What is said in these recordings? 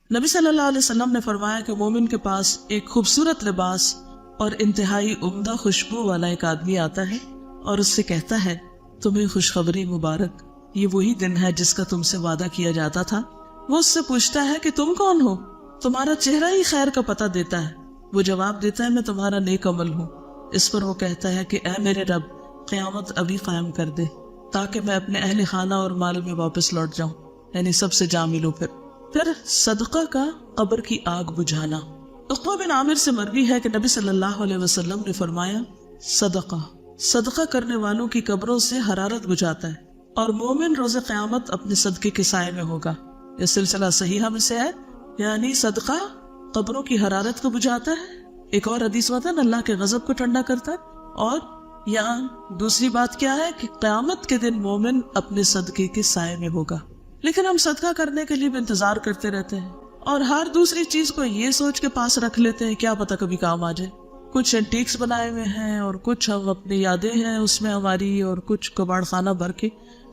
نبی صلی اللہ علیہ وسلم نے فرمایا کہ مومن کے پاس ایک خوبصورت لباس اور انتہائی عمدہ خوشبو والا ایک آدمی آتا ہے اور اس سے کہتا ہے تمہیں خوشخبری مبارک، یہ وہی دن ہے جس کا تم سے وعدہ کیا جاتا تھا۔ وہ اس سے پوچھتا ہے کہ تم کون ہو؟ تمہارا چہرہ ہی خیر کا پتہ دیتا ہے۔ وہ جواب دیتا ہے میں تمہارا نیک عمل ہوں۔ اس پر وہ کہتا ہے کہ اے میرے رب، قیامت ابھی قائم کر دے تاکہ میں اپنے اہل خانہ اور مال میں واپس لوٹ جاؤں، یعنی سب سے جا ملوں۔ پھر صدقہ کا قبر کی آگ بجھانا۔ عقبہ بن عامر سے مروی ہے کہ نبی صلی اللہ علیہ وسلم نے فرمایا صدقہ کرنے والوں کی قبروں سے حرارت بجھاتا ہے اور مومن روز قیامت اپنے صدقے کے سائے میں ہوگا۔ یہ سلسلہ صحیحہ میں سے ہے، یعنی صدقہ قبروں کی حرارت کو بجھاتا ہے۔ ایک اور حدیث میں اللہ کے غضب کو ٹھنڈا کرتا ہے، اور یہاں دوسری بات کیا ہے کہ قیامت کے دن مومن اپنے صدقے کے سائے میں ہوگا۔ لیکن ہم صدقہ کرنے کے لیے بھی انتظار کرتے رہتے ہیں اور ہر دوسری چیز کو یہ سوچ کے پاس رکھ لیتے ہیں کیا پتہ کبھی کام آ جائے۔ کچھ اینٹیکس بنائے ہوئے ہیں اور کچھ ہم اپنی یادیں ہیں اس میں ہماری، اور کچھ کباڑ خانہ بھر کے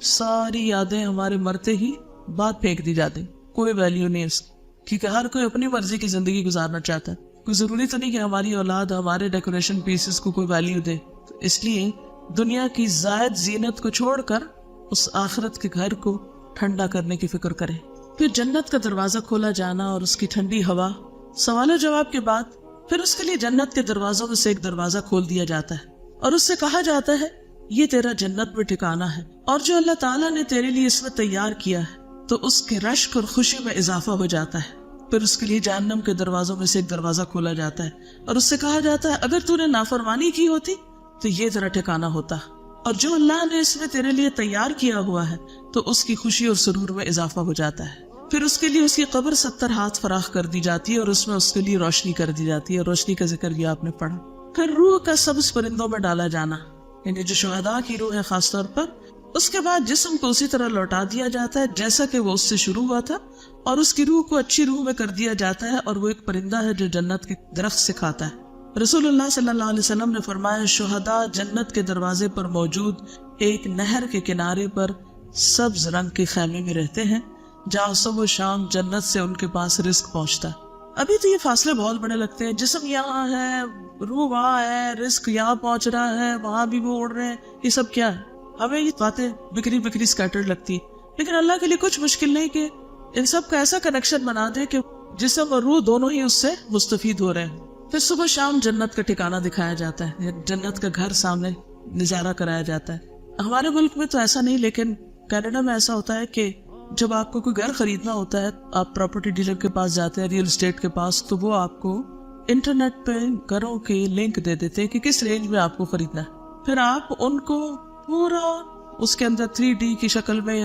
ساری یادیں ہمارے مرتے ہی بعد پھینک دی جاتی، کوئی ویلیو نہیں اس کی، کیونکہ ہر کوئی اپنی مرضی کی زندگی گزارنا چاہتا ہے۔ کوئی ضروری تو نہیں کہ ہماری اولاد ہمارے ڈیکوریشن پیسز کو کوئی ویلیو دے، تو اس لیے دنیا کی زائد زینت کو چھوڑ کر اس آخرت کے گھر کو ٹھنڈا کرنے کی فکر کریں۔ پھر جنت کا دروازہ کھولا جانا اور اس کی ٹھنڈی ہوا۔ سوال و جواب کے بعد پھر اس کے لیے جنت کے دروازوں میں سے ایک دروازہ کھول دیا جاتا ہے اور اس سے کہا جاتا ہے یہ تیرا جنت میں ٹھکانہ ہے، اور جو اللہ تعالیٰ نے تیرے لیے اس میں تیار کیا ہے، تو اس کے رشک اور خوشی میں اضافہ ہو جاتا ہے۔ پھر اس کے لیے جہنم کے دروازوں میں سے ایک دروازہ کھولا جاتا ہے اور اس سے کہا جاتا ہے اگر تو نے نافرمانی کی ہوتی تو یہ تیرا ٹھکانہ ہوتا، اور جو اللہ نے اس میں تیرے لیے تیار کیا ہوا ہے تو اس کی خوشی اور سرور میں اضافہ ہو جاتا ہے۔ پھر اس کے لیے اس کی قبر 70 ہاتھ فراخ کر دی جاتی ہے اور اس میں اس کے لیے روشنی کر دی جاتی ہے، اور روشنی کا ذکر بھی آپ نے پڑھا۔ پھر روح کا سبز پرندوں میں ڈالا جانا، یعنی جو شہداء کی روح ہے خاص طور پر، اس کے بعد جسم کو اسی طرح لوٹا دیا جاتا ہے جیسا کہ وہ اس سے شروع ہوا تھا، اور اس کی روح کو اچھی روح میں کر دیا جاتا ہے، اور وہ ایک پرندہ ہے جو جنت کے درخت سے کھاتا ہے۔ رسول اللہ صلی اللہ علیہ وسلم نے فرمایا شہداء جنت کے دروازے پر موجود ایک نہر کے کنارے پر سبز رنگ کے خیمے میں رہتے ہیں جہاں صبح و شام جنت سے ان کے پاس رزق پہنچتا ہے۔ ابھی تو یہ فاصلے بہت بڑے لگتے ہیں، جسم یہاں ہے، روح وہاں ہے، رزق یہاں پہنچ رہا ہے، وہاں بھی وہ اڑ رہے ہیں، یہ سب کیا ہے؟ ہمیں یہ باتیں بکری سکیٹرڈ لگتی ہے، لیکن اللہ کے لیے کچھ مشکل نہیں کہ ان سب کا ایسا کنیکشن بنا دے کہ جسم اور روح دونوں ہی اس سے مستفید ہو رہے ہیں۔ پھر صبح شام جنت کا ٹھکانہ دکھایا جاتا ہے، جنت کا گھر سامنے نظارہ کرایا جاتا ہے۔ ہمارے ملک میں تو ایسا نہیں، لیکن کینیڈا میں ایسا ہوتا ہے کہ جب آپ کو کوئی گھر خریدنا ہوتا ہے، آپ پراپرٹی ڈیلر کے پاس جاتے ہیں، ریئل اسٹیٹ کے پاس، تو وہ آپ کو انٹرنیٹ پہ گھروں کے لنک دے دیتے ہیں کہ کس رینج میں آپ کو خریدنا ہے۔ پھر آپ ان کو پورا اس کے اندر 3D کی شکل میں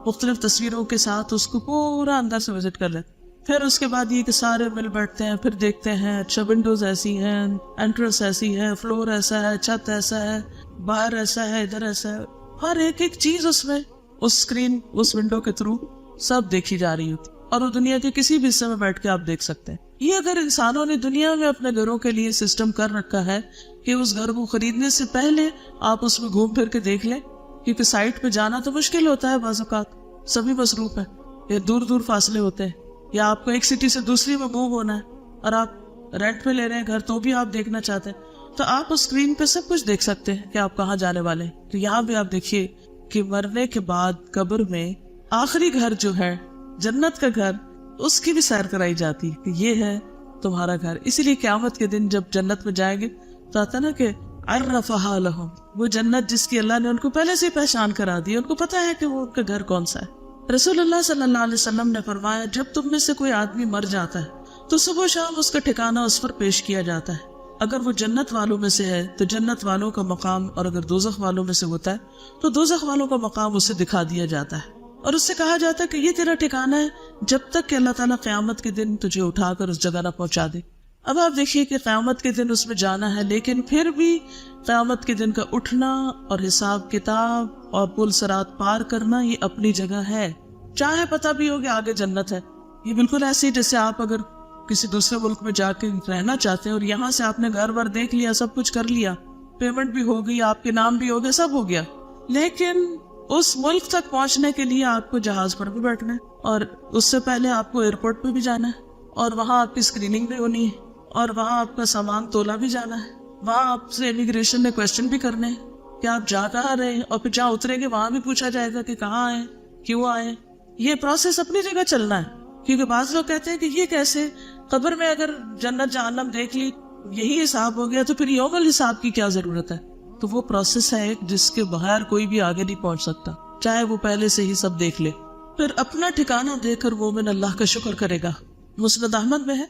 مختلف تصویروں کے ساتھ اس کو پورا اندر سے وزٹ کر لیتے۔ پھر اس کے بعد یہ کہ سارے مل بیٹھتے ہیں، پھر دیکھتے ہیں اچھا ونڈوز ایسی ہیں، انٹرنس ایسی ہے، فلور ایسا ہے، چھت ایسا ہے، باہر ایسا ہے، ادھر ایسا ہے، ہر ایک چیز اس میں اس اسکرین اس ونڈو کے تھرو سب دیکھی جا رہی ہوتی، اور وہ دنیا کے کسی بھی حصے میں بیٹھ کے آپ دیکھ سکتے ہیں۔ یہ اگر انسانوں نے دنیا میں اپنے گھروں کے لیے سسٹم کر رکھا ہے کہ اس گھر کو خریدنے سے پہلے آپ اس میں گھوم پھر کے دیکھ لیں، کیونکہ سائٹ پہ جانا تو مشکل ہوتا ہے، بعض اوقات سبھی مصروف ہیں، یا دور فاصلے ہوتے ہیں، یا آپ کو ایک سٹی سے دوسری میں موو ہونا ہے اور آپ رینٹ پہ لے رہے ہیں گھر، تو بھی آپ دیکھنا چاہتے ہیں، تو آپ اس اسکرین پہ سب کچھ دیکھ سکتے ہیں کہ آپ کہاں جانے والے ہیں۔ تو یہاں بھی آپ دیکھیے کہ مرنے کے بعد قبر میں آخری گھر جو ہے جنت کا گھر، اس کی بھی سیر کرائی جاتی کہ یہ ہے تمہارا گھر۔ اسی لیے قیامت کے دن جب جنت میں جائیں گے تو آتا نا کہ عرفہا لہم، وہ جنت جس کی اللہ نے ان کو پہلے سے پہچان کرا دی، ان کو پتا ہے کہ وہ ان کا گھر کون سا ہے۔ رسول اللہ صلی اللہ علیہ وسلم نے فرمایا جب تم میں سے کوئی آدمی مر جاتا ہے تو صبح و شام اس کا ٹھکانہ اس پر پیش کیا جاتا ہے، اگر وہ جنت والوں میں سے ہے تو جنت والوں کا مقام، اور اگر دوزخ والوں میں سے ہوتا ہے تو دوزخ والوں کا مقام اسے دکھا دیا جاتا ہے، اور اس سے کہا جاتا ہے کہ یہ تیرا ٹھکانہ ہے جب تک کہ اللہ تعالیٰ قیامت کے دن تجھے اٹھا کر اس جگہ نہ پہنچا دے۔ اب آپ دیکھیے کہ قیامت کے دن اس میں جانا ہے، لیکن پھر بھی قیامت کے دن کا اٹھنا اور حساب کتاب اور پل صراط پار کرنا یہ اپنی جگہ ہے، چاہے پتہ بھی ہو کہ آگے جنت ہے۔ یہ بالکل ایسے ہی جیسے آپ اگر کسی دوسرے ملک میں جا کے رہنا چاہتے ہیں اور یہاں سے آپ نے گھر بار دیکھ لیا، سب کچھ کر لیا، پیمنٹ بھی ہو گئی، آپ کے نام بھی ہو گیا، سب ہو گیا، لیکن اس ملک تک پہنچنے کے لیے آپ کو جہاز پر بھی بیٹھنا ہے، اور اس سے پہلے آپ کو ایئرپورٹ پہ بھی جانا ہے، اور وہاں آپ کی اسکریننگ بھی ہونی ہے، اور وہاں آپ کا سامان تولا بھی جانا ہے، وہاں آپ سے امیگریشن نے کوشچن بھی کرنے ہیں کہ آپ جا کہاں رہے ہیں، اور پھر جہاں اتریں گے وہاں بھی پوچھا جائے گا کہ کہاں آئے، کیوں آئے۔ یہ پروسیس اپنی جگہ چلنا ہے، کیونکہ بعض لوگ کہتے ہیں کہ یہ کیسے، قبر میں اگر جنت جہنم دیکھ لی یہی حساب ہو گیا تو پھر یوم الحساب کی کیا ضرورت ہے۔ تو وہ پروسیس ہے ایک جس کے بغیر کوئی بھی آگے نہیں پہنچ سکتا، چاہے وہ پہلے سے ہی سب دیکھ لے۔ پھر اپنا ٹھکانہ دیکھ کر مومن اللہ کا شکر کرے گا۔ مسند احمد میں ہے،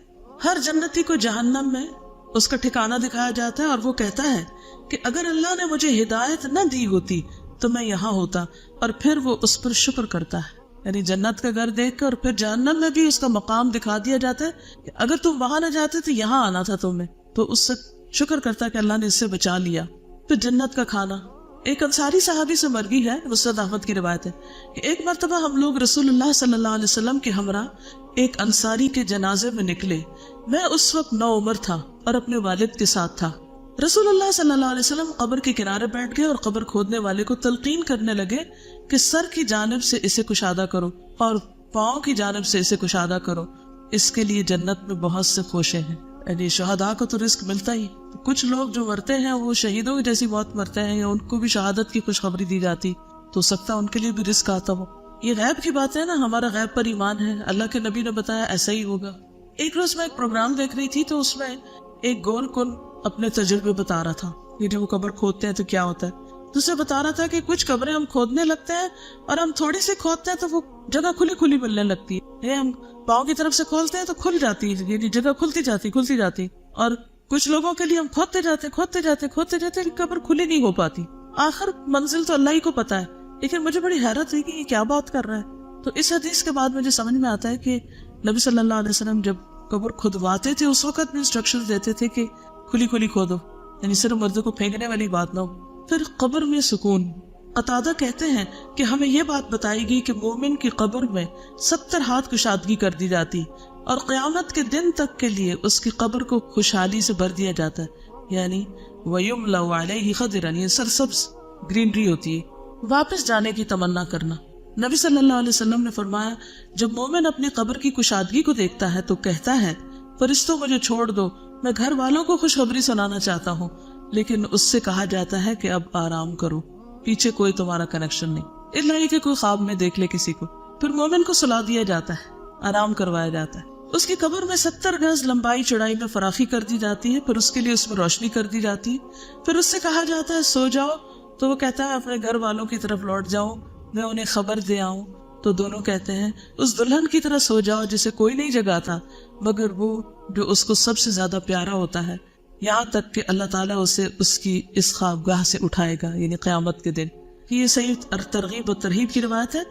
ہر جنتی کو جہنم میں اس کا ٹھکانہ دکھایا جاتا ہے، اور وہ کہتا ہے کہ اگر اللہ نے مجھے ہدایت نہ دی ہوتی تو میں یہاں ہوتا، اور پھر وہ اس پر شکر کرتا ہے۔ یعنی جنت کا گھر دیکھ کر پھر جہنم میں بھی اس کا مقام دکھا دیا جاتا ہے کہ اگر تم وہاں نہ جاتے تو یہاں آنا تھا تمہیں، تو اس سے شکر کرتا کہ اللہ نے اس سے بچا لیا۔ پھر جنت کا کھانا، ایک انصاری صحابی سے مرغی ہے، مسند احمد کی روایت ہے کہ ایک مرتبہ ہم لوگ رسول اللہ صلی اللہ علیہ وسلم کے ہمراہ ایک انصاری کے جنازے میں نکلے۔ میں اس وقت نوعمر تھا اور اپنے والد کے ساتھ تھا۔ رسول اللہ صلی اللہ علیہ وسلم قبر کے کنارے بیٹھ گئے اور قبر کھودنے والے کو تلقین کرنے لگے کہ سر کی جانب سے اسے کشادہ کرو اور پاؤں کی جانب سے اسے کشادہ کرو، اس کے لیے جنت میں بہت سے خوشے ہیں۔ یعنی شہداء کو تو رزق ملتا ہی، کچھ لوگ جو مرتے ہیں وہ شہیدوں کی جیسی موت مرتے ہیں، یا ان کو بھی شہادت کی خوشخبری دی جاتی تو سکتا ان کے لیے بھی رزق آتا ہو۔ یہ غیب کی بات ہے نا، ہمارا غیب پر ایمان ہے، اللہ کے نبی نے بتایا ایسا ہی ہوگا۔ ایک روز میں ایک پروگرام دیکھ رہی تھی تو اس میں ایک گول کن اپنے تجربے بتا رہا تھا، یہ جب وہ قبر کھودتے ہیں تو کیا ہوتا ہے۔ دوسرے بتا رہا تھا کہ کچھ قبریں ہم کھودنے لگتے ہیں اور ہم تھوڑی سی کھودتے ہیں تو وہ جگہ کھلی کھلی ملنے لگتی ہے، ہم پاؤں کی طرف سے کھولتے ہیں تو کھل جاتی ہے، یعنی جگہ کھلتی جاتی، اور کچھ لوگوں کے لیے ہم کھودتے جاتے قبر کھلی نہیں ہو پاتی۔ آخر منزل تو اللہ ہی کو پتا ہے، لیکن مجھے بڑی حیرت ہوئی کہ یہ کیا بات کر رہا ہے۔ تو اس حدیث کے بعد مجھے سمجھ میں آتا ہے کہ نبی صلی اللہ علیہ وسلم جب قبر کھدواتے تھے اس وقت بھی انسٹرکشن دیتے تھے کہ کھلی کھلی کھودو، یعنی صرف مردوں کو پھینکنے والی بات نہ ہو۔ پھر قبر میں سکون، قتادہ کہتے ہیں کہ ہمیں یہ بات بتائی گئی کہ مومن کی قبر میں 70 ہاتھ کشادگی کر دی جاتی اور قیامت کے دن تک کے لیے اس کی قبر کو خوشحالی سے بھر دیا جاتا ہے، یعنی وَيُمْلَوْ عَلَيْهِ خَضِرًا، یہ سرسبز گرینری ہوتی ہے۔ واپس جانے کی تمنا کرنا، نبی صلی اللہ علیہ وسلم نے فرمایا جب مومن اپنی قبر کی کشادگی کو دیکھتا ہے تو کہتا ہے فرشتوں مجھے چھوڑ دو، میں گھر والوں کو خوشخبری سنانا چاہتا ہوں، لیکن اس سے کہا جاتا ہے کہ اب آرام کرو، پیچھے کوئی تمہارا کنیکشن نہیں، الا یہ کہ کوئی خواب میں دیکھ لے کسی کو۔ پھر مومن کو سلا دیا جاتا ہے، آرام کروایا جاتا ہے، اس کی قبر میں 70 گز لمبائی چڑھائی میں فراخی کر دی جاتی ہے، پھر اس کے لیے اس میں روشنی کر دی جاتی ہے، پھر اس سے کہا جاتا ہے سو جاؤ، تو وہ کہتا ہے اپنے گھر والوں کی طرف لوٹ جاؤں، میں انہیں خبر دے آؤں، تو دونوں کہتے ہیں اس دلہن کی طرح سو جاؤ جسے کوئی نہیں جگا تھا مگر وہ جو اس کو سب سے زیادہ پیارا ہوتا ہے، یہاں تک کہ اللہ تعالیٰ اسے اس کی اس خوابگاہ سے اٹھائے گا، یعنی قیامت کے دن۔ یہ صحیح ترغیب و ترہیب کی روایت ہے،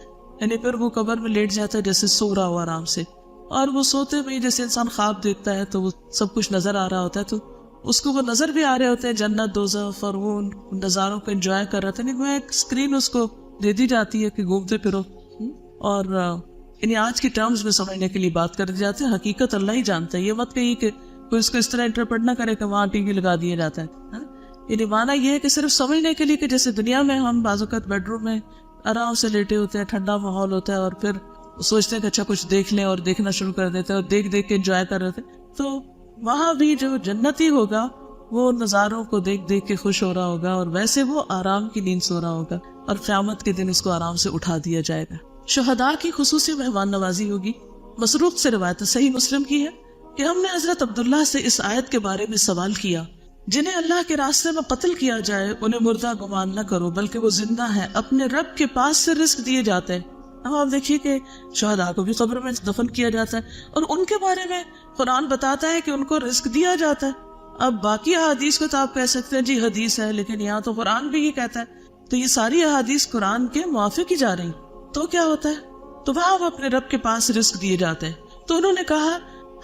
یعنی پھر وہ قبر میں لیٹ جاتا ہے جیسے سو رہا ہو آرام سے، اور وہ سوتے میں جیسے انسان خواب دیکھتا ہے تو وہ سب کچھ نظر آ رہا ہوتا ہے، تو اس کو وہ نظر بھی آ رہے ہوتے ہیں، جنت دوزخ اور وہ نظاروں کو انجوائے کر رہا تھا، نہیں وہ ایک اسکرین اس کو دے دی جاتی ہے کہ گھومتے پھرو، اور یعنی آج کے ٹرمز میں سمجھنے کے لیے بات کر دی جاتی ہے، حقیقت اللہ ہی جانتا ہے۔ یہ مت کہیے کہ کوئی اس کو اس طرح انٹرپریٹ نہ کرے کہ وہاں ٹی وی لگا دیا جاتا ہے، یعنی مانا یہ ہے کہ صرف سمجھنے کے لیے کہ جیسے دنیا میں ہم بعض اوقات بیڈ روم میں آرام سے لیٹے ہوتے ہیں، ٹھنڈا ماحول ہوتا ہے، اور پھر سوچتے ہیں کہ اچھا کچھ دیکھ لیں اور دیکھنا شروع کر دیتے ہیں اور دیکھ دیکھ کے انجوائے کر رہے تھے، تو وہاں بھی جو جنتی ہوگا وہ نظاروں کو دیکھ دیکھ کے خوش ہو رہا ہوگا، اور ویسے وہ آرام کی نیند سو رہا ہوگا، اور قیامت کے دن اس کو آرام سے اٹھا دیا جائے گا۔ شہداء کی خصوصی مہمان نوازی ہوگی۔ مسروق سے روایت صحیح مسلم کی ہے کہ ہم نے حضرت عبداللہ سے اس آیت کے بارے میں سوال کیا، جنہیں اللہ کے راستے میں قتل کیا جائے انہیں مردہ گمان نہ کرو بلکہ وہ زندہ ہے، اپنے رب کے پاس سے رزق دیے جاتے ہیں۔ اب آپ دیکھیے کہ شہداء کو بھی قبر میں دفن کیا جاتا ہے، اور ان کے بارے میں قرآن بتاتا ہے کہ ان کو رزق دیا جاتا ہے۔ اب باقی احادیث کو تو آپ کہہ سکتے ہیں جی حدیث ہے، لیکن یہاں تو قرآن بھی یہ کہتا ہے، تو یہ ساری احادیث قرآن کے موافق ہی جا رہی، تو کیا ہوتا ہے؟ تو وہاں وہ اپنے رب کے پاس رزق دیے جاتے ہیں۔ تو انہوں نے کہا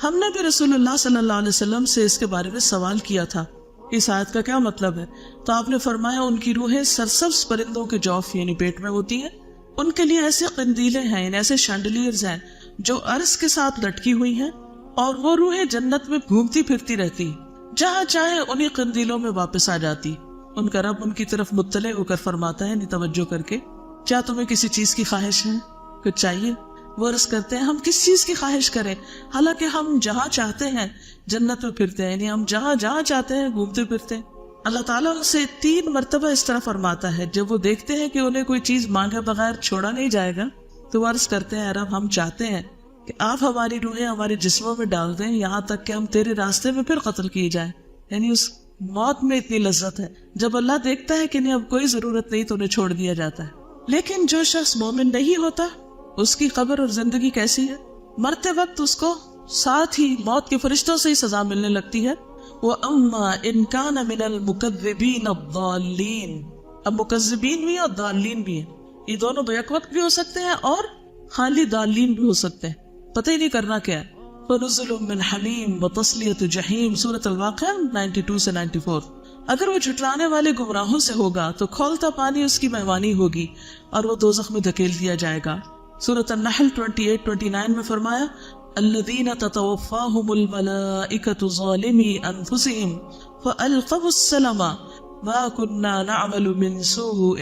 ہم نے بھی رسول اللہ صلی اللہ علیہ وسلم سے اس کے بارے میں سوال کیا تھا، اس آیت کا کیا مطلب ہے؟ تو آپ نے فرمایا ان کی روحیں سرسبز پرندوں کے جوف یعنی پیٹ میں ہوتی ہیں، ان کے لیے ایسے قندیلیں ہیں، ایسے شانڈلیئرز ہیں جو عرش کے ساتھ لٹکی ہوئی ہیں، اور وہ روحیں جنت میں گھومتی پھرتی رہتی، جہاں چاہے انہی قندیلوں میں واپس آ جاتی۔ ان کا رب ان کی طرف مطلع ہو کر فرماتا ہے، توجہ کر کے، کیا تمہیں کسی چیز کی خواہش ہے؟ کچھ چاہیے؟ وہ عرض کرتے ہیں ہم کس چیز کی خواہش کریں، حالانکہ ہم جہاں چاہتے ہیں جنت میں پھرتے ہیں، یعنی ہم جہاں جہاں چاہتے ہیں گھومتے پھرتے ہیں۔ اللہ تعالیٰ ان سے 3 مرتبہ اس طرح فرماتا ہے، جب وہ دیکھتے ہیں کہ انہیں کوئی چیز مانگے بغیر چھوڑا نہیں جائے گا تو وہ عرض کرتے ہیں رب ہم چاہتے ہیں کہ آپ ہماری روحیں ہمارے جسموں میں ڈال دیں یہاں تک کہ ہم تیرے راستے میں پھر قتل کیے جائیں۔ یعنی اس موت میں اتنی لذت ہے، جب اللہ دیکھتا ہے کہ نہیں اب کوئی ضرورت نہیں تو انہیں چھوڑ دیا جاتا ہے۔ لیکن جو شخص مومن نہیں ہوتا اس کی قبر اور زندگی کیسی ہے؟ مرتے وقت اس کو ساتھ ہی موت کے فرشتوں سے ہی سزا ملنے لگتی ہے۔ وَأَمَّا إِن كَانَ مِنَ الْمُكَذِّبِينَ الضَّالِّينَ، اب مکذبین بھی اور ضالین بھی ہیں، یہ دونوں بیک وقت بھی ہو سکتے ہیں اور خالی ضالین بھی ہو سکتے ہیں، پتہ ہی نہیں کرنا کیا ہے۔ فَنُزُلٌ مِّنْ حَمِيمٍ وَتَصْلِيَةُ جَحِيمٍ، سورۃ الواقعہ 92 سے 94۔ اگر وہ جھٹلانے والے گمراہوں سے ہوگا تو کھولتا پانی اس کی مہمانی ہوگی اور وہ دوزخ میں دھکیل دیا جائے گا۔ سورۃ النحل 28-29 میں فرمایا الذین تتوفاہم الملائکۃ ظالمی انفسہم فألقوا السلم ما كنا نعمل من سوء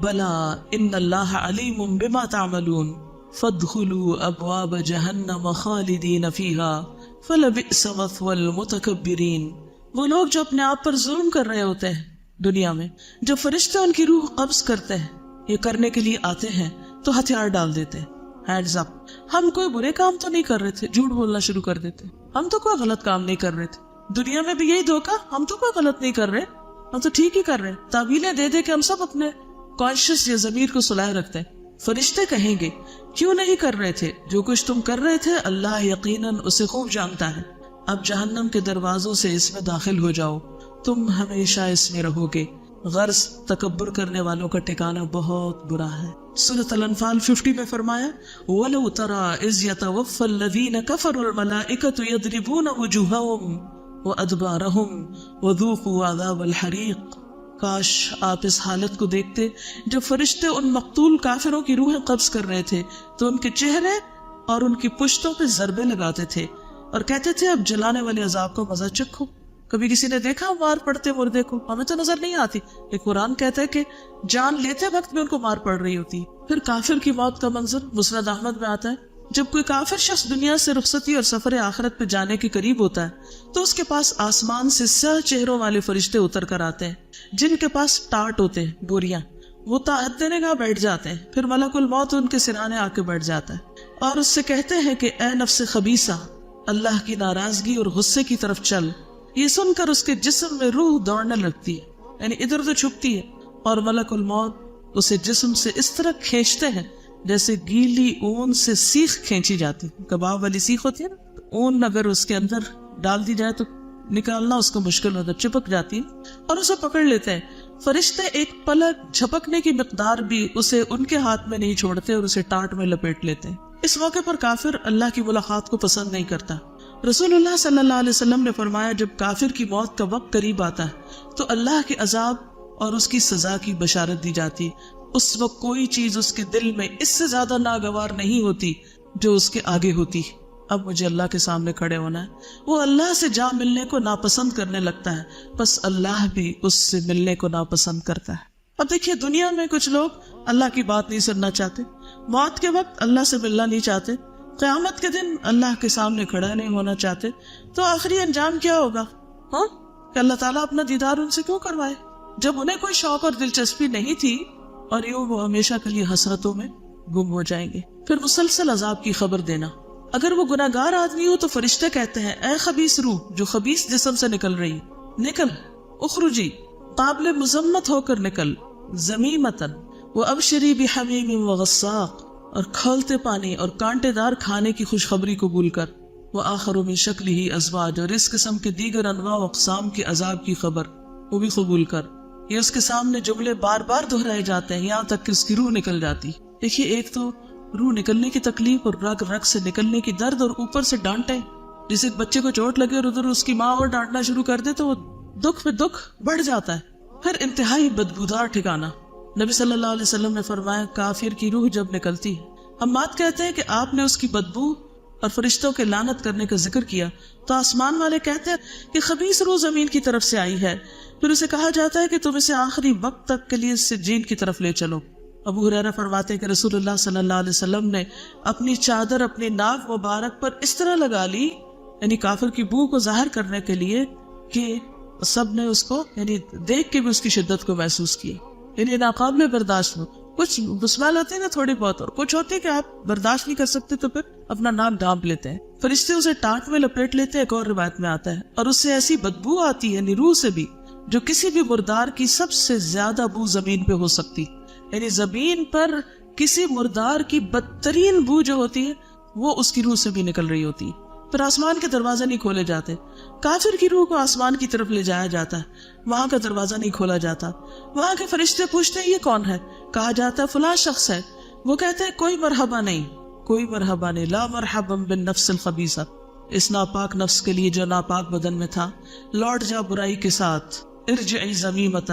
بلا ان اللہ علیم بما تعملون فادخلوا ابواب جہنم خالدین فیہا فلبئس مثوى المتکبرین۔ وہ لوگ جو اپنے آپ پر ظلم کر رہے ہوتے ہیں دنیا میں، جب فرشتے ان کی روح قبض کرتے ہیں، یہ کرنے کے لیے آتے ہیں تو ہتھیار ڈال دیتے ہیں، ہینڈز اپ، ہم کوئی برے کام تو نہیں کر رہے تھے، جھوٹ بولنا شروع کر دیتے، ہم تو کوئی غلط کام نہیں کر رہے تھے، دنیا میں بھی یہی دھوکہ، ہم تو کوئی غلط نہیں کر رہے، ہم تو ٹھیک ہی کر رہے ہیں، تعویلیں دے دے کہ ہم سب اپنے کانشیس یا ضمیر کو صلاح رکھتے ہیں۔ فرشتے کہیں گے کیوں نہیں کر رہے تھے جو کچھ تم کر رہے تھے، اللہ یقیناً اسے خوب جانتا ہے، اب جہنم کے دروازوں سے اس میں داخل ہو جاؤ، تم ہمیشہ اس میں رہو گے، غرض تکبر کرنے والوں کا ٹھکانہ بہت برا ہے۔ سورۃ الانفال 50 میں فرمایا وَلَوْ تَرَىٰ إِذْ يَتَوَفَّى الَّذِينَ كَفَرُوا الْمَلَائِكَةُ يَضْرِبُونَ وُجُوهَهُمْ وَأَدْبَارَهُمْ وَذُوقُوا عَذَابَ الْحَرِيقِ۔ کاش آپ اس حالت کو دیکھتے جب فرشتے ان مقتول کافروں کی روحیں قبض کر رہے تھے تو ان کے چہرے اور ان کی پشتوں پہ ضربے لگاتے تھے اور کہتے تھے اب جلانے والے عذاب کو مزہ چکھو۔ کبھی کسی نے دیکھا مار پڑتے مردے کو؟ ہمیں تو نظر نہیں آتی، لیکن قرآن کہتا ہے کہ جان لیتے وقت میں ان کو مار پڑ رہی ہوتی۔ پھر کافر کی موت کا منظر مسند احمد میں آتا ہے، جب کوئی کافر شخص دنیا سے رخصتی اور سفر آخرت پہ جانے کے قریب ہوتا ہے تو اس کے پاس آسمان سے سیاہ چہروں والے فرشتے اتر کر آتے ہیں جن کے پاس ٹاٹ ہوتے ہیں، بوریاں، وہ حد نگاہ بیٹھ جاتے ہیں، پھر ملک الموت ان کے سرانے آ کے بیٹھ جاتا ہے اور اس سے کہتے ہیں کہ اے نفس خبیثہ، اللہ کی ناراضگی اور غصے کی طرف چل۔ یہ سن کر اس کے جسم میں روح دوڑنے لگتی ہے، یعنی ادھر ادھر چھپتی ہے، اور ملک الموت اسے جسم سے اس طرح کھینچتے ہیں جیسے گیلی اون سے سیخ کھینچی جاتی، کباب والی سیخ ہوتی ہے نا، اون اگر اس کے اندر ڈال دی جائے تو نکالنا اس کو مشکل ہوتا ہے، چپک جاتی ہے اور اسے پکڑ لیتے ہیں۔ فرشتے ایک پلک جھپکنے کی مقدار بھی اسے ان کے ہاتھ میں نہیں چھوڑتے اور اسے ٹاٹ میں لپیٹ لیتے ہیں۔ اس موقع پر کافر اللہ کی ملاقات کو پسند نہیں کرتا۔ رسول اللہ صلی اللہ علیہ وسلم نے فرمایا جب کافر کی موت کا وقت قریب آتا ہے تو اللہ کے عذاب اور اس کی سزا کی بشارت دی جاتی، اس وقت کوئی چیز اس کے دل میں اس سے زیادہ ناگوار نہیں ہوتی جو اس کے آگے ہوتی۔ اب مجھے اللہ کے سامنے کھڑے ہونا ہے۔ وہ اللہ سے جا ملنے کو ناپسند کرنے لگتا ہے، بس اللہ بھی اس سے ملنے کو ناپسند کرتا ہے۔ اب دیکھیے دنیا میں کچھ لوگ اللہ کی بات نہیں سننا چاہتے، موت کے وقت اللہ سے ملنا نہیں چاہتے، قیامت کے دن اللہ کے سامنے کھڑا نہیں ہونا چاہتے، تو آخری انجام کیا ہوگا؟ کہ اللہ تعالیٰ اپنا دیدار ان سے کیوں کروائے جب انہیں کوئی شوق اور دلچسپی نہیں تھی، اور یوں وہ ہمیشہ کے لیے حسرتوں میں گم ہو جائیں گے۔ پھر مسلسل عذاب کی خبر دینا، اگر وہ گناہگار آدمی ہو تو فرشتے کہتے ہیں اے خبیث روح جو خبیث جسم سے نکل رہی، نکل، اخرجی، قابل مذمت ہو کر نکل، ذمیمتن وابشری بحمیم وغساق، اور کھولتے پانی اور کانٹے دار کھانے کی خوشخبری قبول کر، وآخر من شکلہ ازواج، اور اس قسم کے دیگر انواع و اقسام کے عذاب کی خبر وہ بھی قبول کر۔ یہ اس کے سامنے جملے بار بار دہرائے جاتے ہیں یہاں تک کہ اس کی روح نکل جاتی۔ دیکھیے ایک تو روح نکلنے کی تکلیف اور رگ رگ سے نکلنے کی درد، اور اوپر سے ڈانٹیں، جسے ایک بچے کو چوٹ لگے اور ادھر اس کی ماں اور ڈانٹنا شروع کر دے تو وہ دکھ پہ دکھ بڑھ جاتا ہے۔ پھر انتہائی بدبودار ٹھکانہ، نبی صلی اللہ علیہ وسلم نے فرمایا کافر کی روح جب نکلتی ہے، حماد کہتے ہیں کہ آپ نے اس کی بدبو اور فرشتوں کے لعنت کرنے کا ذکر کیا تو آسمان والے کہتے ہیں کہ خبیث روح زمین کی طرف سے آئی ہے، پھر اسے کہا جاتا ہے کہ تم اسے آخری وقت تک کے لیے سجین کی طرف لے چلو ابو ہریرہ فرماتے ہیں کہ رسول اللہ صلی اللہ علیہ وسلم نے اپنی چادر اپنی ناک مبارک پر اس طرح لگا لی، یعنی کافر کی بو کو ظاہر کرنے کے لیے، کہ سب نے اس کو یعنی دیکھ کے بھی اس کی شدت کو محسوس کی، یعنی ناقابل برداشت ہو۔ کچھ بسمال ہوتے ہیں نا تھوڑی بہت، اور کچھ ہوتے ہیں کہ آپ برداشت نہیں کر سکتے تو پھر اپنا ناک ڈھانپ لیتے ہیں، فرشتے اسے ٹانک میں لپیٹ لیتے ہیں، ایک اور روایت میں آتا ہے، اور اس سے ایسی بدبو آتی ہے روح سے بھی جو کسی بھی مردار کی سب سے زیادہ بو زمین پہ ہو سکتی، یعنی زمین پر کسی مردار کی بدترین بو جو ہوتی ہے وہ اس کی روح سے بھی نکل رہی ہوتی ہے۔ پھر آسمان کے دروازے نہیں کھولے جاتے، کافر کی روح کو آسمان کی طرف لے جایا جاتا ہے، وہاں کا دروازہ نہیں کھولا جاتا، وہاں کے فرشتے پوچھتے ہیں یہ کون ہے، کہا جاتا ہے فلاں شخص ہے، وہ کہتے ہیں کوئی مرحبا نہیں، کوئی مرحبا نہیں، لا مرحبا بالنفس الخبیثہ، اس ناپاک نفس کے لیے جو ناپاک بدن میں تھا، لوٹ جا برائی کے ساتھ، ارجعی ذمیمۃ،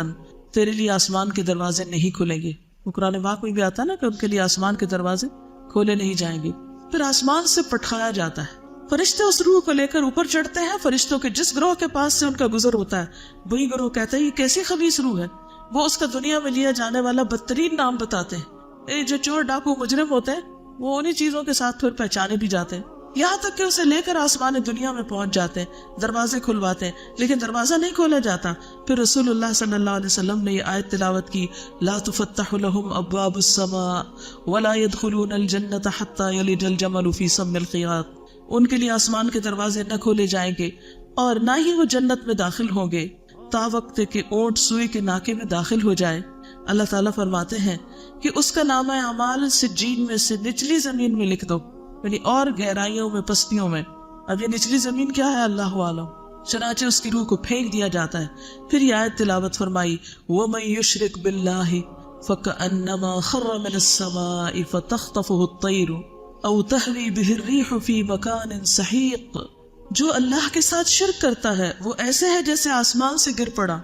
تیرے لیے آسمان کے دروازے نہیں کھلیں گے۔ وہ قرآن پاک میں بھی آتا ہے نا کہ ان کے لیے آسمان کے دروازے کھولے نہیں جائیں گے۔ پھر آسمان سے پٹخایا جاتا ہے، فرشتے اس روح کو لے کر اوپر چڑھتے ہیں، فرشتوں کے جس گروہ کے پاس سے ان کا گزر ہوتا ہے وہی گروہ کہتا ہے یہ کیسی خبیث روح ہے، وہ اس کا دنیا میں لیا جانے والا بدترین نام بتاتے ہیں، جو چور ڈاکو مجرم ہوتے ہیں وہ انہی چیزوں کے ساتھ پھر پہچانے بھی جاتے ہیں، یہاں تک کہ اسے لے کر آسمان دنیا میں پہنچ جاتے ہیں، دروازے کھلواتے ہیں، لیکن دروازہ نہیں کھولا جاتا۔ پھر رسول اللہ صلی اللہ علیہ وسلم نے یہ آیت تلاوت کی، لا تفتح لهم ابواب السماء ولا يدخلون الجنة حتى يلج الجمل في سم الخياط، ان کے لیے آسمان کے دروازے نہ کھولے جائیں گے اور نہ ہی وہ جنت میں داخل ہوں گے تا وقت کہ اونٹ سوئی کے ناکے میں داخل ہو جائے۔ اللہ تعالیٰ فرماتے ہیں کہ اس کا نامہ اعمال سجین میں سے نچلی زمین میں لکھ دو، یعنی اور گہرائیوں میں پستیوں میں۔ اب یہ نچلی زمین کیا ہے اللہ عالم، چنانچہ اس کی روح کو پھینک دیا جاتا ہے۔ پھر یہ آیت تلاوت فرمائی، وَمَن يُشْرِكْ بِاللَّهِ فَكَأَنَّمَا خَرَّ مِنَ السَّمَاءِ فَتَخْطَفُهُ الطَّيْرُ او تہوی بہ الرِّیحُ فی مکان سحیق، جو اللہ کے ساتھ شرک کرتا ہے وہ ایسے ہے جیسے آسمان سے گر پڑا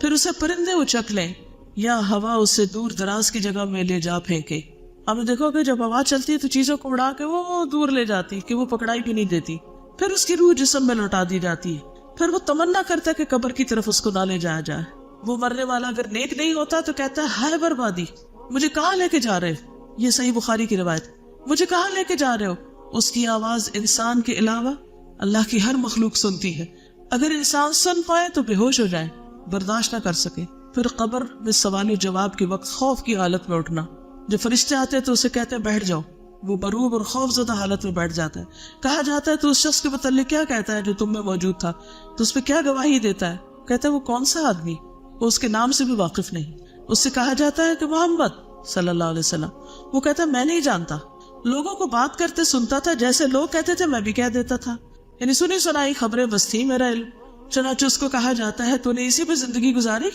پھر اسے پرندے اچک لیں یا ہوا اسے دور دراز کی جگہ میں لے جا پھینکے۔ آپ نے دیکھو کہ جب ہوا چلتی ہے تو چیزوں کو اڑا کے وہ دور لے جاتی کہ وہ پکڑائی بھی نہیں دیتی، پھر اس کی روح جسم میں لوٹا دی جاتی ہے، پھر وہ تمنا کرتا ہے کہ قبر کی طرف اس کو نہ لے جایا جائے۔ وہ مرنے والا اگر نیک نہیں ہوتا تو کہتا ہے ہائے بربادی، مجھے کہاں لے کے جا رہے، یہ صحیح بخاری کی روایت، مجھے کہاں لے کے جا رہے ہو۔ اس کی آواز انسان کے علاوہ اللہ کی ہر مخلوق سنتی ہے، اگر انسان سن پائے تو بے ہوش ہو جائے، برداشت نہ کر سکے۔ پھر قبر میں سوال و جواب کے وقت خوف کی حالت میں اٹھنا، جب فرشتے آتے ہیں تو اسے کہتے ہیں بیٹھ جاؤ، وہ مروب اور خوف زدہ حالت میں بیٹھ جاتا ہے۔ کہا جاتا ہے تو اس شخص کے متعلق کیا کہتا ہے جو تم میں موجود تھا، تو اس پہ کیا گواہی دیتا ہے، کہتا ہے وہ کون سا آدمی، وہ اس کے نام سے بھی واقف نہیں۔ اس سے کہا جاتا ہے کہ محمد صلی اللہ علیہ وسلم، وہ کہتا ہے میں نہیں جانتا، لوگوں کو بات کرتے سنتا تھا، جیسے لوگ کہتے تھے میں بھی کہہ دیتا تھا، یعنی سنی سنائی خبریں بس تھی میرا علم۔ چنانچہ اس کو کہا جاتا ہے تو نے اسی پہ زندگی گزاری،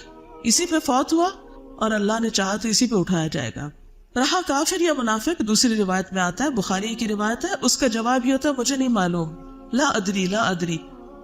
اسی پہ فوت ہوا، اور اللہ نے چاہا تو اسی پہ اٹھایا جائے گا۔ رہا کافر یا منافق، دوسری روایت میں آتا ہے، بخاری کی روایت ہے، اس کا جواب یہ ہوتا ہے مجھے نہیں معلوم، لا ادری لا ادری،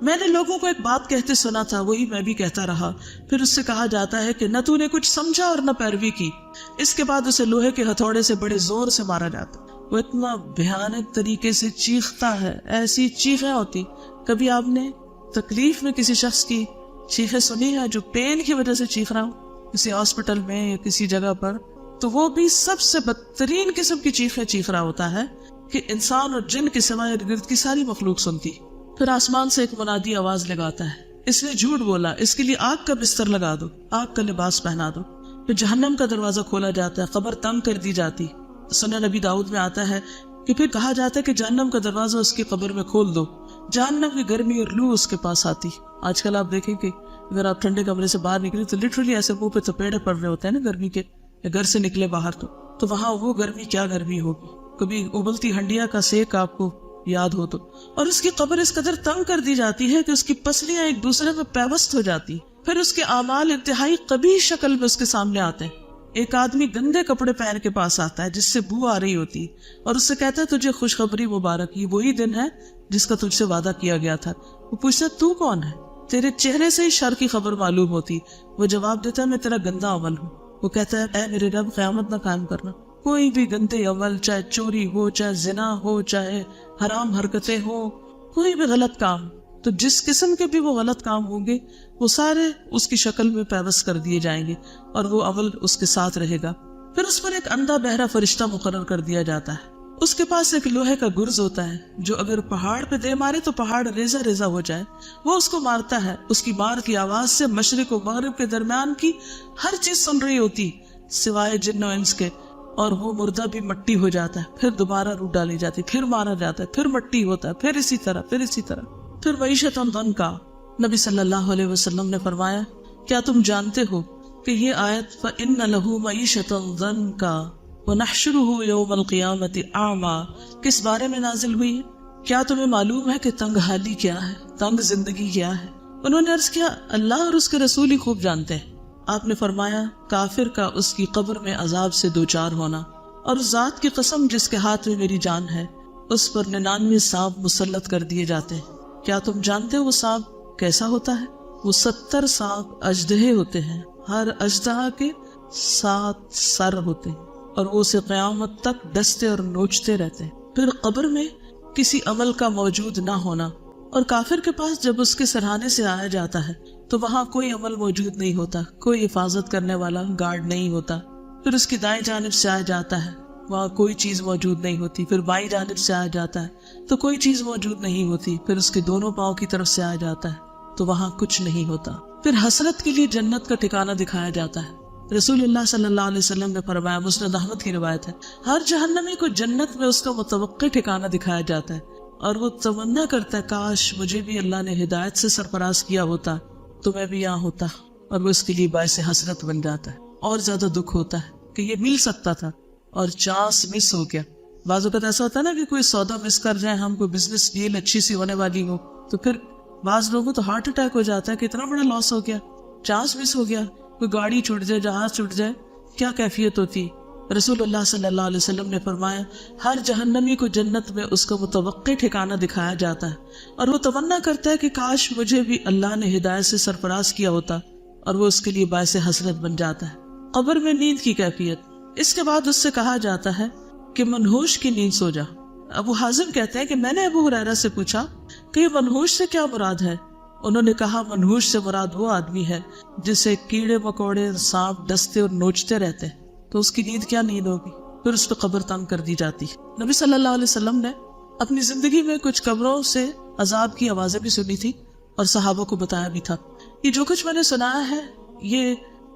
میں نے لوگوں کو ایک بات کہتے سنا تھا، وہی میں بھی کہتا رہا۔ پھر اس سے کہا جاتا ہے کہ نہ تو نے کچھ سمجھا اور نہ پیروی کی۔ اس کے بعد اسے لوہے کے ہتھوڑے سے بڑے زور سے مارا جاتا، وہ اتنا بھیانک طریقے سے چیختا ہے، ایسی چیخیں ہوتی، کبھی آپ نے تکلیف میں کسی شخص کی چیخیں سنی ہے جو پین کی وجہ سے چیخ رہا ہو کسی ہاسپٹل میں یا کسی جگہ پر، تو وہ بھی سب سے بدترین قسم کی چیخیں چیخ رہا ہوتا ہے کہ انسان اور جن کے سوائے ارد گرد کی ساری مخلوق سنتی۔ پھر آسمان سے ایک منادی آواز لگاتا ہے، اس نے جھوٹ بولا، اس کے لیے آگ کا بستر لگا دو، آگ کا لباس پہنا دو۔ پھر جہنم کا دروازہ کھولا جاتا ہے، قبر تنگ کر دی جاتی۔ سنن نبی داؤد میں آتا ہے کہ پھر کہا جاتا ہے کہ جہنم کا دروازہ اس کی قبر میں کھول دو، جہنم کی گرمی اور لو اس کے پاس آتی۔ آج کل آپ دیکھیں کہ اگر آپ ٹھنڈے کمرے سے باہر نکلے تو لٹرلی ایسے منہ پہ تپیڑے پڑ رہے ہوتے ہیں نا گرمی کے، یا گھر سے نکلے باہر تو وہاں وہ گرمی کیا گرمی ہوگی، کبھی ابلتی ہنڈیا کا سیک آپ کو یاد ہو تو۔ اور اس کی قبر اس قدر تنگ کر دی جاتی ہے کہ اس کی پسلیاں ایک دوسرے میں پیوست ہو جاتی، پھر اس کے اعمال انتہائی قبیح شکل میں اس کے سامنے آتے ہیں۔ ایک آدمی گندے کپڑے پہن کے پاس آتا ہے جس سے بو آ رہی ہوتی، اور اس سے کہتا ہے تجھے خوشخبری مبارک، یہ وہی دن ہے جس کا تجھ سے وعدہ کیا گیا تھا۔ وہ پوچھتا تو کون ہے، تیرے چہرے سے ہی شر کی خبر معلوم ہوتی۔ وہ جواب دیتا ہے میں تیرا گندا عمل ہوں۔ وہ کہتا ہے اے میرے رب قیامت نہ قائم کرنا، کوئی بھی گندے عمل، چاہے چوری ہو، چاہے زنا ہو، چاہے حرام حرکتیں ہو، کوئی بھی غلط کام، تو جس قسم کے بھی وہ غلط کام ہوں گے وہ سارے اس کی شکل میں پیوست کر دیے جائیں گے اور وہ عمل اس کے ساتھ رہے گا۔ پھر اس پر ایک اندھا بہرا فرشتہ مقرر کر دیا جاتا ہے. اس کے پاس ایک لوہے کا گرز ہوتا ہے جو اگر پہاڑ پہ دے مارے تو پہاڑ ریزہ ریزہ ہو جائے. وہ اس کو مارتا ہے. اس کی مار کی آواز سے مشرق و مغرب کے درمیان کی ہر چیز سن رہی ہوتی سوائے جن و انس کے, اور وہ مردہ بھی مٹی ہو جاتا ہے. پھر دوبارہ روح ڈالی جاتی, پھر مارا جاتا ہے, پھر مٹی ہوتا ہے, پھر اسی طرح پھر اسی طرح. پھر معیشت ضنکا. نبی صلی اللہ علیہ وسلم نے فرمایا, کیا تم جانتے ہو کہ یہ آیت فَإِنَّ لَهُ مَعِيشَةً ضَنْكَ وَنَحْشُرُهُ يَوْمَ الْقِيَامَةِ أَعْمَى کس بارے میں نازل ہوئی ہے؟ کیا تمہیں معلوم ہے کہ تنگ حالی کیا ہے, تنگ زندگی کیا ہے؟ انہوں نے عرض کیا, اللہ اور اس کے رسول ہی خوب جانتے ہیں. آپ نے فرمایا, کافر کا اس کی قبر میں عذاب سے دوچار ہونا, اور اس ذات کی قسم جس کے ہاتھ میں میری جان ہے, اس پر 99 سانپ مسلط کر دیے جاتے ہیں. کیا تم جانتے ہو وہ سانپ کیسا ہوتا ہے؟ وہ 70 سانپ اژدہے ہوتے ہیں, ہر اژدہا کے 7 سر ہوتے ہیں, اور وہ اسے قیامت تک ڈستے اور نوچتے رہتے ہیں. پھر قبر میں کسی عمل کا موجود نہ ہونا, اور کافر کے پاس جب اس کے سرہانے سے آیا جاتا ہے تو وہاں کوئی عمل موجود نہیں ہوتا, کوئی حفاظت کرنے والا گارڈ نہیں ہوتا. پھر اس کی دائیں جانب سے آیا جاتا ہے, وہاں کوئی چیز موجود نہیں ہوتی. پھر بائیں جانب سے آیا جاتا ہے تو کوئی چیز موجود نہیں ہوتی. پھر اس کے دونوں پاؤں کی طرف سے آیا جاتا ہے تو وہاں کچھ نہیں ہوتا. پھر حسرت کے لیے جنت کا ٹھکانہ دکھایا جاتا ہے. رسول اللہ صلی اللہ علیہ وسلم نے فرمایا, مسند احمد کی روایت ہے, ہر جہنمی کو جنت میں اس کا متوقع ٹھکانہ دکھایا جاتا ہے, اور وہ تمنا کرتا ہے کاش مجھے بھی اللہ نے ہدایت سے سرفراز کیا ہوتا تو میں بھی یہاں ہوتا, اور وہ اس کے لیے باعث حسرت بن جاتا ہے. اور زیادہ دکھ ہوتا ہے کہ یہ مل سکتا تھا اور چانس مس ہو گیا. بعض اوقات ایسا ہوتا ہے نا کہ کوئی سودا مس کر جائے, ہم کوئی بزنس ڈیل اچھی سی ہونے والی ہو, تو پھر بعض لوگوں تو ہارٹ اٹیک ہو جاتا ہے کہ اتنا بڑا لاس ہو گیا, چانس مس ہو گیا, کوئی گاڑی چھوٹ جائے, جہاز چھوٹ جائے, کیا کیفیت ہوتی. رسول اللہ صلی اللہ علیہ وسلم نے فرمایا, ہر جہنمی کو جنت میں اس کا متوقع ٹھکانہ دکھایا جاتا ہے, اور وہ تمنا کرتا ہے کہ کاش مجھے بھی اللہ نے ہدایت سے سرفراز کیا ہوتا, اور وہ اس کے لیے باعث حسرت بن جاتا ہے. قبر میں نیند کی کیفیت. اس کے بعد اس سے کہا جاتا ہے کہ منحوش کی نیند سو جا. ابو حازم کہتے ہیں کہ میں نے ابو ہریرہ سے پوچھا کہ منحوش سے کیا مراد ہے؟ انہوں نے کہا, منحوش سے مراد وہ آدمی ہے جسے کیڑے مکوڑے سانپ ڈستے اور نوچتے رہتے ہیں, تو اس کی نیند کیا نیند ہوگی. پھر اس پہ قبر تنگ کر دی جاتی. نبی صلی اللہ علیہ وسلم نے اپنی زندگی میں کچھ قبروں سے عذاب کی آوازیں بھی سنی تھی اور صحابہ کو بتایا بھی تھا. یہ جو کچھ میں نے سنایا ہے یہ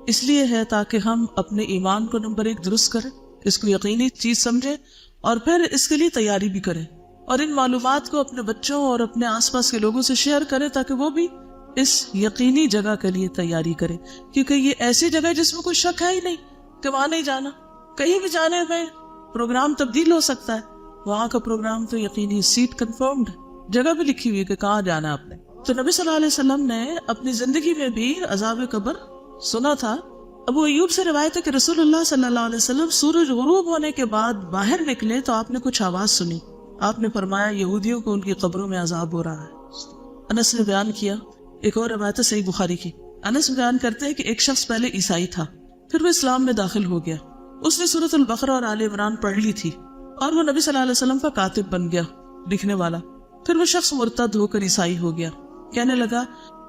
اس لیے ہے تاکہ ہم اپنے ایمان کو نمبر 1 درست کریں, اس کو یقینی چیز سمجھیں, اور پھر اس کے لیے تیاری بھی کریں, اور ان معلومات کو اپنے بچوں اور اپنے آس پاس کے لوگوں سے شیئر کریں تاکہ وہ بھی اس یقینی جگہ کے لیے تیاری کریں. کیونکہ یہ ایسی جگہ ہے جس میں کوئی شک ہے ہی نہیں کہ وہاں نہیں جانا. کہیں بھی جانے میں پروگرام تبدیل ہو سکتا ہے, وہاں کا پروگرام تو یقینی سیٹ کنفرمڈ, جگہ بھی لکھی ہوئی ہے کہ کہاں جانا ہے آپ نے. تو نبی صلی اللہ علیہ وسلم نے اپنی زندگی میں بھی عذاب قبر سنا تھا. ابو ایوب سے روایت ہے کہ رسول اللہ صلی اللہ علیہ وسلم سورج غروب ہونے کے بعد باہر نکلے تو آپ نے کچھ آواز سنی. آپ نے فرمایا, یہودیوں کو ان کی قبروں میں عذاب ہو رہا ہے. انس نے بیان کیا, ایک اور روایت ہے صحیح بخاری کی, انس بیان کرتے ہیں کہ ایک شخص پہلے عیسائی تھا, پھر وہ اسلام میں داخل ہو گیا. اس نے سورۃ البقرہ اور آل عمران پڑھ لی تھی, اور وہ نبی صلی اللہ علیہ وسلم کا کاتب بن گیا, لکھنے والا. پھر وہ شخص مرتد ہو کر عیسائی ہو گیا. کہنے لگا,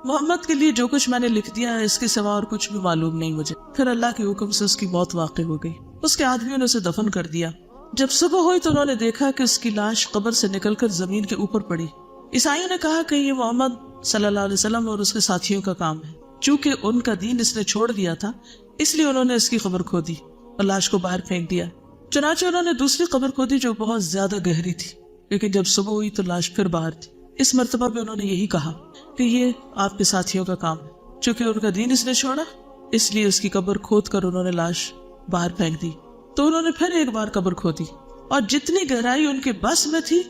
محمد کے لیے جو کچھ میں نے لکھ دیا ہے اس کے سوا اور کچھ بھی معلوم نہیں مجھے. پھر اللہ کے حکم سے اس کی موت واقع ہو گئی. اس کے آدمیوں نے اسے دفن کر دیا. جب صبح ہوئی تو انہوں نے دیکھا کہ اس کی لاش قبر سے نکل کر زمین کے اوپر پڑی. عیسائیوں نے کہا کہ یہ محمد صلی اللہ علیہ وسلم اور اس کے ساتھیوں کا کام ہے. چونکہ ان کا دین اس نے چھوڑ دیا تھا اس لیے انہوں نے اس کی قبر کھودی اور لاش کو باہر پھینک دیا. چنانچہ انہوں نے دوسری قبر کھودی جو بہت زیادہ گہری تھی, لیکن جب صبح ہوئی تو لاش پھر باہر تھی. اس مرتبہ بھی انہوں نے یہی کہا کہ یہ آپ کے ساتھیوں کا کام ہے. چونکہ ان کا دین اس نے چھوڑا اس لیے اس کی قبر کھود کر انہوں نے لاش باہر پھینک دی. تو انہوں نے پھر ایک بار قبر کھودی اور جتنی گہرائی ان کے بس میں تھی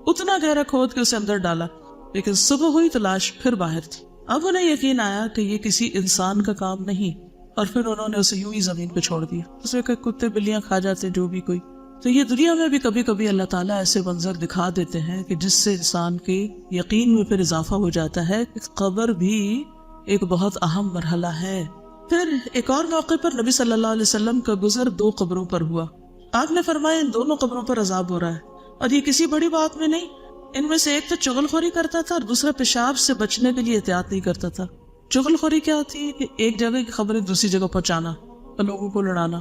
اتنا گہرا کھود کے اسے اندر ڈالا, لیکن صبح ہوئی تو لاش پھر باہر تھی. اب انہیں یقین آیا کہ یہ کسی انسان کا کام نہیں, اور پھر انہوں نے اسے یوں ہی زمین پہ چھوڑ دیا. اسے کہ کتے بلیاں کھا جاتے جو بھی کوئی. تو یہ دنیا میں بھی کبھی کبھی اللہ تعالیٰ ایسے منظر دکھا دیتے ہیں کہ جس سے انسان کے یقین میں پھر اضافہ ہو جاتا ہے. قبر بھی ایک بہت اہم مرحلہ ہے. پھر ایک اور موقع پر نبی صلی اللہ علیہ وسلم کا گزر 2 قبروں پر ہوا. آپ نے فرمایا ان دونوں قبروں پر عذاب ہو رہا ہے, اور یہ کسی بڑی بات میں نہیں. ان میں سے ایک تو چغل خوری کرتا تھا اور دوسرا پیشاب سے بچنے کے لیے احتیاط نہیں کرتا تھا. چغل خوری کیا ہوتی ہے کہ ایک جگہ کی خبریں دوسری جگہ پہنچانا اور لوگوں کو لڑانا,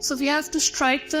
So we have to strike the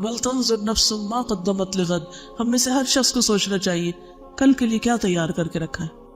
وَلْتَنْظُرْ نَفْسٌ مَا قَدَّمَتْ لِغَدٍ، ہم میں سے ہر شخص کو سوچنا چاہیے کل کے لیے کیا تیار کر کے رکھا ہے۔